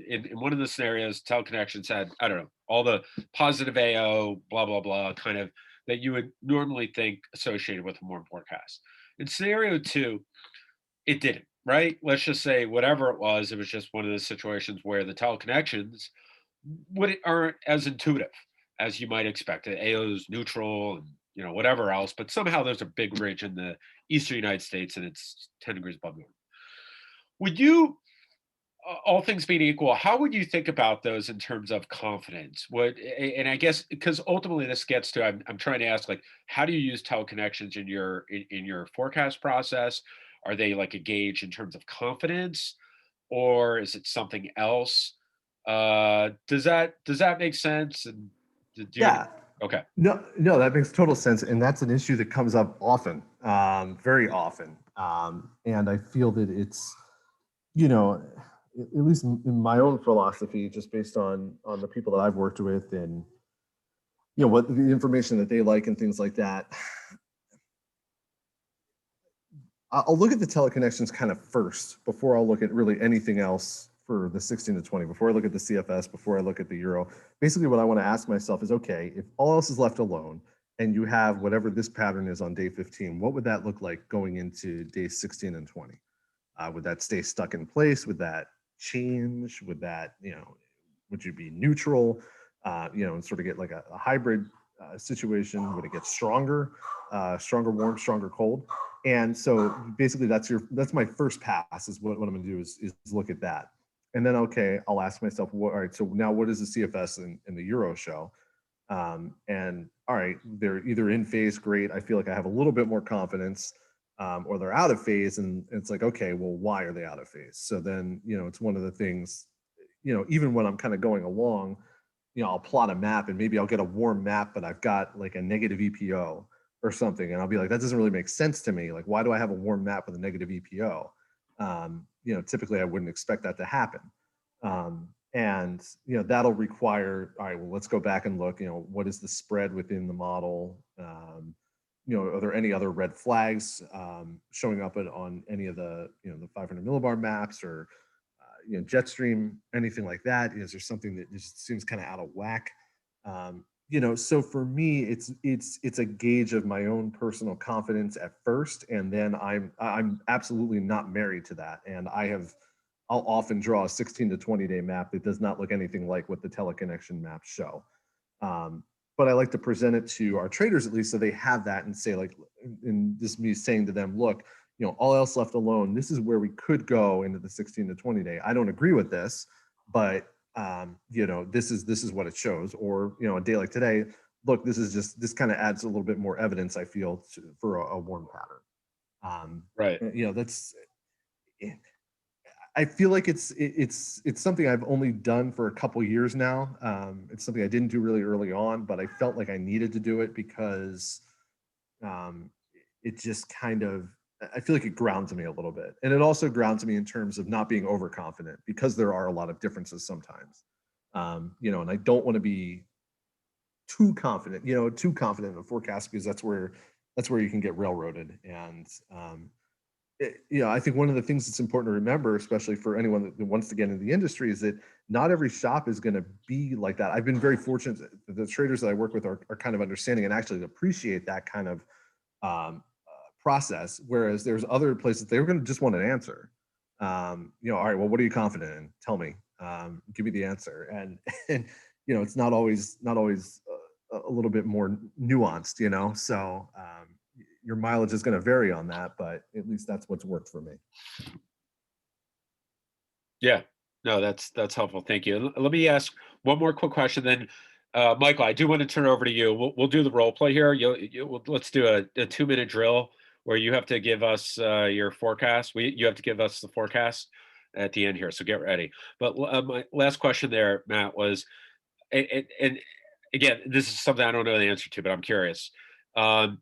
in one of the scenarios, teleconnections had, I don't know, all the positive AO, blah blah blah, kind of that you would normally think associated with a warm forecast. In scenario two, it didn't, right? Let's just say whatever it was just one of those situations where the teleconnections aren't as intuitive as you might expect. The AO is neutral and whatever else, but somehow there's a big ridge in the eastern United States and it's 10 degrees above normal. Would you, all things being equal, how would you think about those in terms of confidence? And I guess because ultimately this gets to, I'm trying to ask, like, how do you use teleconnections in your forecast process? Are they like a gauge in terms of confidence, or is it something else? Does that make sense? And do you have Yeah. okay. No, that makes total sense, and that's an issue that comes up often, very often. And I feel that it's, at least in my own philosophy, just based on the people that I've worked with, and what the information that they like and things like that. I'll look at the teleconnections kind of first before I'll look at really anything else for the 16 to 20, before I look at the CFS, before I look at the Euro. Basically, what I want to ask myself is, okay, if all else is left alone and you have whatever this pattern is on day 15, what would that look like going into day 16 and 20? Would that stay stuck in place? Would that change? Would that, would you be neutral, and sort of get like a hybrid situation? Would it get stronger, stronger warm, stronger cold? And so basically that's my first pass is what I'm going to do is look at that. And then, okay, I'll ask myself, all right, so now what does the CFS and the Euro show? And all right, they're either in phase, great. I feel like I have a little bit more confidence, or they're out of phase. And it's like, okay, well, why are they out of phase? So then, it's one of the things, even when I'm kind of going along, I'll plot a map and maybe I'll get a warm map, but I've got like a negative EPO or something. And I'll be like, that doesn't really make sense to me. Like, why do I have a warm map with a negative EPO? Typically I wouldn't expect that to happen. And that'll require, all right, well, let's go back and look, what is the spread within the model? Are there any other red flags showing up on any of the, the 500 millibar maps, or Jetstream, anything like that? Is there something that just seems kind of out of whack? So for me, it's a gauge of my own personal confidence at first, and then I'm absolutely not married to that, and I'll often draw a 16 to 20 day map that does not look anything like what the teleconnection maps show. But I like to present it to our traders at least, so they have that and say, like, and this is me saying to them, look, all else left alone, this is where we could go into the 16 to 20 day. I don't agree with this, but this is what it shows. Or, a day like today, look, this kind of adds a little bit more evidence, I feel, for a warm pattern. Right. That's, I feel like it's something I've only done for a couple years now. It's something I didn't do really early on, but I felt like I needed to do it because it just kind of I feel like it grounds me a little bit. And it also grounds me in terms of not being overconfident because there are a lot of differences sometimes. And I don't want to be too confident in a forecast because that's where you can get railroaded. And I think one of the things that's important to remember, especially for anyone that wants to get into the industry, is that not every shop is going to be like that. I've been very fortunate that the traders that I work with are kind of understanding and actually appreciate that kind of process. Whereas there's other places they're going to just want an answer. All right, well, what are you confident in? Tell me. Give me the answer. And and it's not always a little bit more nuanced. So your mileage is going to vary on that, but at least that's what's worked for me. Yeah. No, that's helpful. Thank you. Let me ask one more quick question, then, Michael, I do want to turn it over to you. We'll do the role play here. Let's do a 2-minute drill where you have to give us your forecast. You have to give us the forecast at the end here. So get ready. But my last question there, Matt, was, and again, this is something I don't know the answer to, but I'm curious. Um,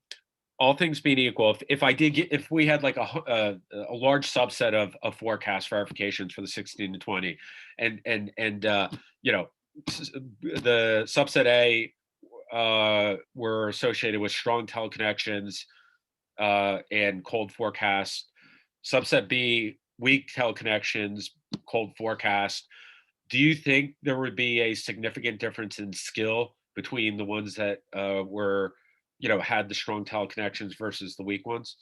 all things being equal, if we had like a large subset of forecast verifications for the 16 to 20, and you know the subset A were associated with strong teleconnections and cold forecast. Subset B, weak teleconnections, cold forecast. Do you think there would be a significant difference in skill between the ones that had the strong teleconnections versus the weak ones?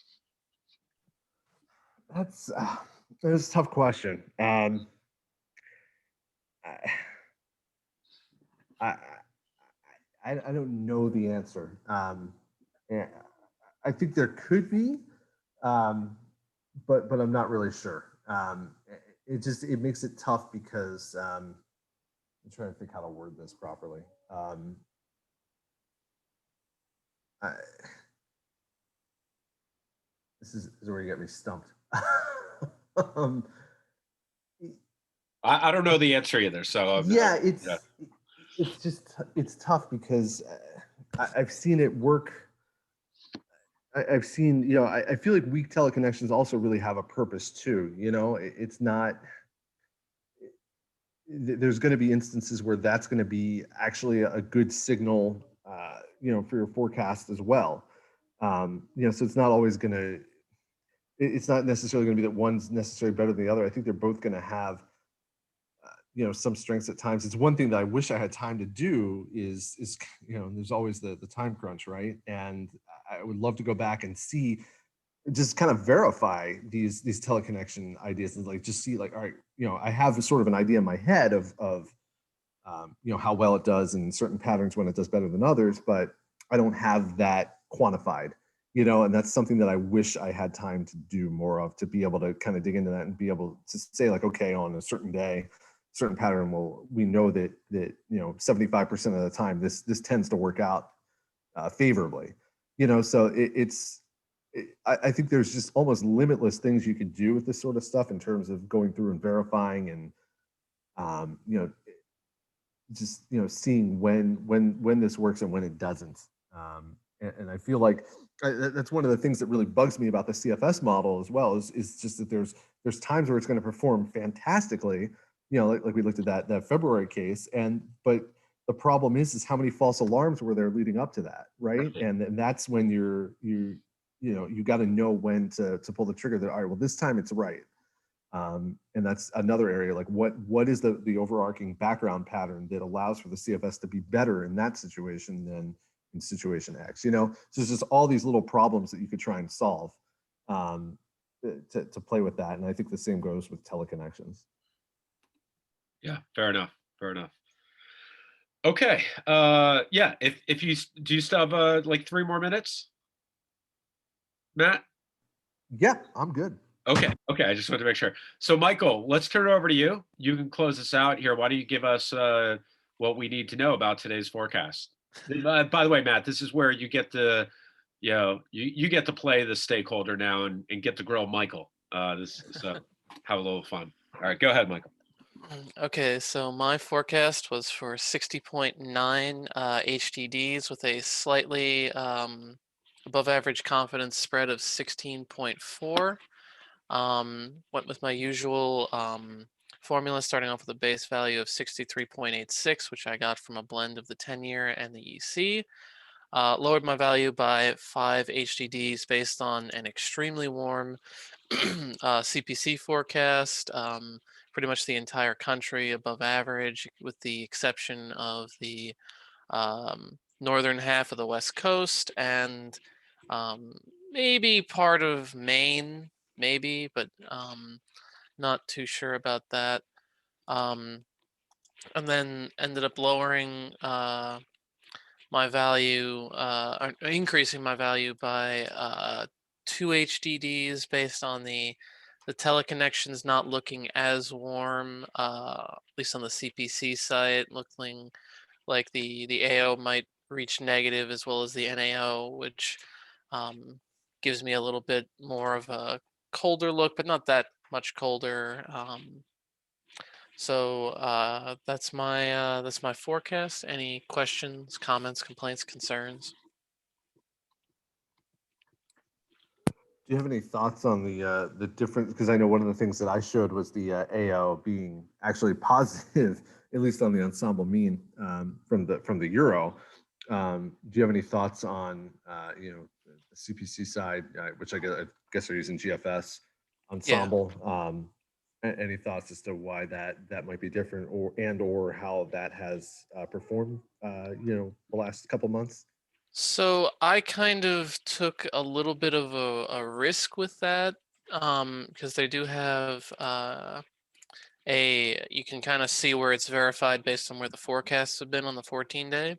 That's a tough question. I, I I don't know the answer. Yeah, I think there could be, um, but I'm not really sure. It makes it tough because I'm trying to think how to word this properly. I, this is where you get me stumped. um, I don't know the answer either. So yeah, yeah. it's tough because I've seen it work. I've seen, I feel like weak teleconnections also really have a purpose too. It's not. There's going to be instances where that's going to be actually a good signal, for your forecast as well. So it's not always going to. It's not necessarily going to be that one's necessarily better than the other. I think they're both going to have some strengths at times. It's one thing that I wish I had time to do is there's always the time crunch, right? And I would love to go back and see, just kind of verify these teleconnection ideas and like just see, like, all right, I have sort of an idea in my head of how well it does in certain patterns when it does better than others, but I don't have that quantified. And that's something that I wish I had time to do more of, to be able to kind of dig into that and be able to say, like, okay, on a certain day, certain pattern, we know that 75% of the time this tends to work out favorably. So I think there's just almost limitless things you could do with this sort of stuff in terms of going through and verifying and um, you know just seeing when this works and when it doesn't. And I feel like that's one of the things that really bugs me about the CFS model as well, is just that there's times where it's going to perform fantastically, like we looked at that February case, but the problem is how many false alarms were there leading up to that, right? And that's when you got to know when to pull the trigger. That, all right, well, this time it's right. And that's another area, like what is the overarching background pattern that allows for the CFS to be better in that situation than in situation X. So it's just all these little problems that you could try and solve, to play with that. And I think the same goes with teleconnections. Yeah, fair enough. Fair enough. Okay. Yeah. If you do, you still have like 3 more minutes, Matt? Yeah, I'm good. Okay. Okay. I just wanted to make sure. So, Michael, let's turn it over to you. You can close this out here. Why don't you give us what we need to know about today's forecast? By the way, Matt, this is where you get to, you get to play the stakeholder now and get to grill Michael. So have a little fun. All right, go ahead, Michael. Okay, so my forecast was for 60.9 HDDs with a slightly above average confidence spread of 16.4. Went with my usual formula, starting off with a base value of 63.86, which I got from a blend of the 10-year and the EC. Lowered my value by 5 HDDs based on an extremely warm CPC forecast. Pretty much the entire country above average, with the exception of the northern half of the West Coast and maybe part of Maine, maybe, but not too sure about that. And then ended up lowering my value, or increasing my value by 2 HDDs based on the teleconnections not looking as warm, at least on the CPC site, looking like the AO might reach negative as well as the NAO, which gives me a little bit more of a colder look, but not that much colder. So that's my forecast. Any questions, comments, complaints, concerns? Do you have any thoughts on the difference? Because I know one of the things that I showed was the AO being actually positive, at least on the ensemble mean from the Euro. Do you have any thoughts on the CPC side, which I guess are using GFS Yeah. ensemble? Any thoughts as to why that might be different, or how that has performed? The last couple months. So I kind of took a little bit of a risk with that, because they do have you can kind of see where it's verified based on where the forecasts have been on the 14-day.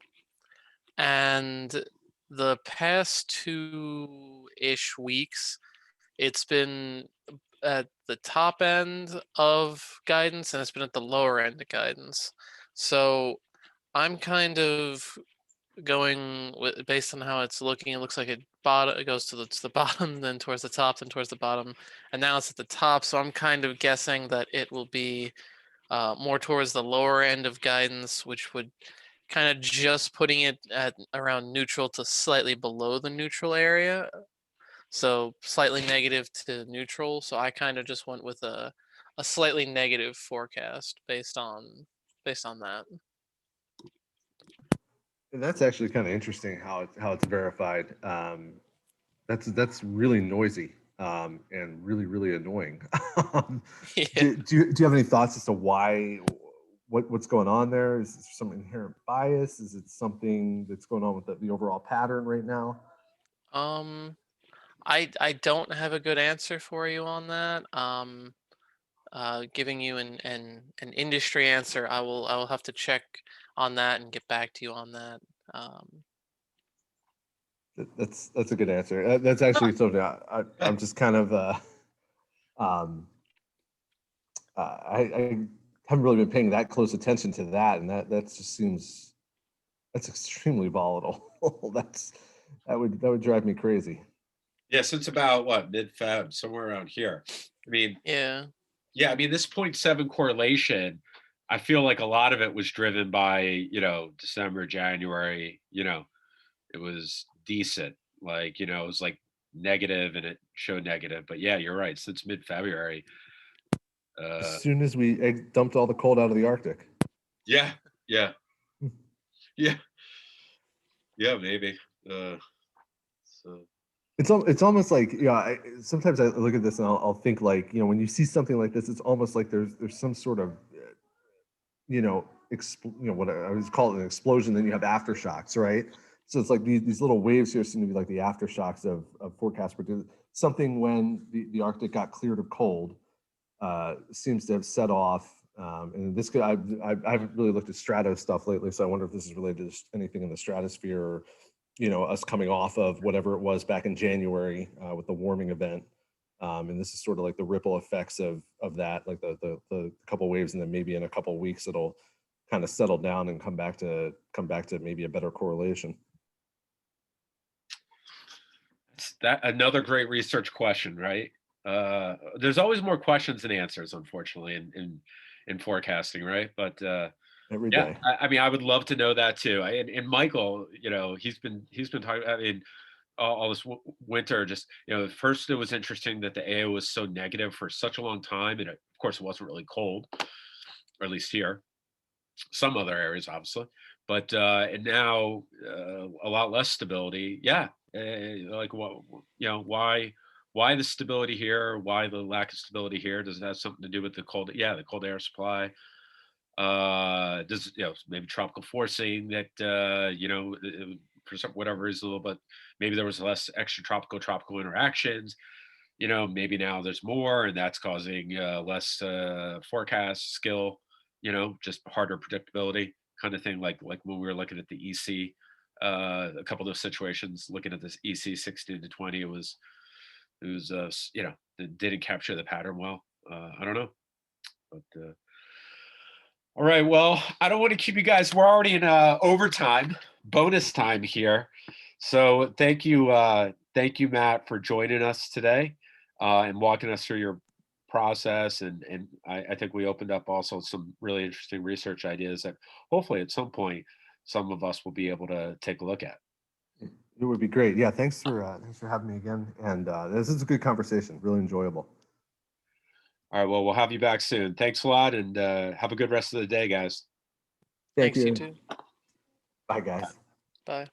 And the past 2-ish weeks, it's been at the top end of guidance and it's been at the lower end of guidance. So I'm kind of going based on how it's looking. It looks like it goes to the bottom, then towards the top, then towards the bottom, and now it's at the top. So I'm kind of guessing that it will be more towards the lower end of guidance, which would kind of just putting it at around neutral to slightly below the neutral area. So slightly negative to neutral. So I kind of just went with a slightly negative forecast based on that. And that's actually kind of interesting how it's verified. That's really noisy and really really annoying. Um, Yeah. do you have any thoughts as to why what's going on there? Is there some inherent bias? Is it something that's going on with the overall pattern right now? Um, I don't have a good answer for you on that. Giving you an industry answer, I will have to check on that and get back to you on that. Um, That's a good answer. That's actually something I'm just kind of um, I haven't really been paying that close attention to that, and that just seems that's extremely volatile. That would drive me crazy. Yeah, since about what, mid-Feb, somewhere around here. I mean, yeah. yeah, I mean, this 0.7 correlation, I feel like a lot of it was driven by, December, January, it was decent. Like, it was like negative and it showed negative. But yeah, you're right. Since mid-February, As uh, soon as we dumped all the cold out of the Arctic. yeah, yeah, yeah, yeah, maybe. So It's almost like sometimes I look at this and I'll think like when you see something like this, it's almost like there's some sort of what I always call it an explosion. Then you have aftershocks, right? So it's like these little waves here seem to be like the aftershocks of forecast produce. Something when the Arctic got cleared of cold seems to have set off. And this could I haven't really looked at strato stuff lately, so I wonder if this is related to anything in the stratosphere or us coming off of whatever it was back in January with the warming event. And this is sort of like the ripple effects of that, like the couple waves, and then maybe in a couple of weeks it'll kind of settle down and come back to maybe a better correlation. it's that another great research question, right? There's always more questions than answers, unfortunately, in forecasting, right? But Every yeah, day. I mean, I would love to know that too. And Michael, he's been talking. I mean, all this winter, just, at first it was interesting that the AO was so negative for such a long time. And of course, it wasn't really cold, or at least here. Some other areas, obviously. But and now a lot less stability. Yeah. Like, what, why the stability here? Why the lack of stability here? Does it have something to do with the cold? Yeah, the cold air supply. Does, maybe tropical forcing that, for some whatever reason, a little bit, maybe there was less extra tropical interactions. Maybe now there's more, and that's causing less forecast skill, just harder predictability kind of thing, like when we were looking at the EC, a couple of those situations, looking at this EC 16 to 20, it didn't capture the pattern well. I don't know, but all right. Well, I don't want to keep you guys. We're already in overtime, bonus time here. So thank you, Matt, for joining us today and walking us through your process. And I think we opened up also some really interesting research ideas that hopefully at some point some of us will be able to take a look at. It would be great. Yeah, thanks for having me again. And this is a good conversation, really enjoyable. All right. Well, we'll have you back soon. Thanks a lot, and have a good rest of the day, guys. Thanks, you too. Bye, guys. Bye.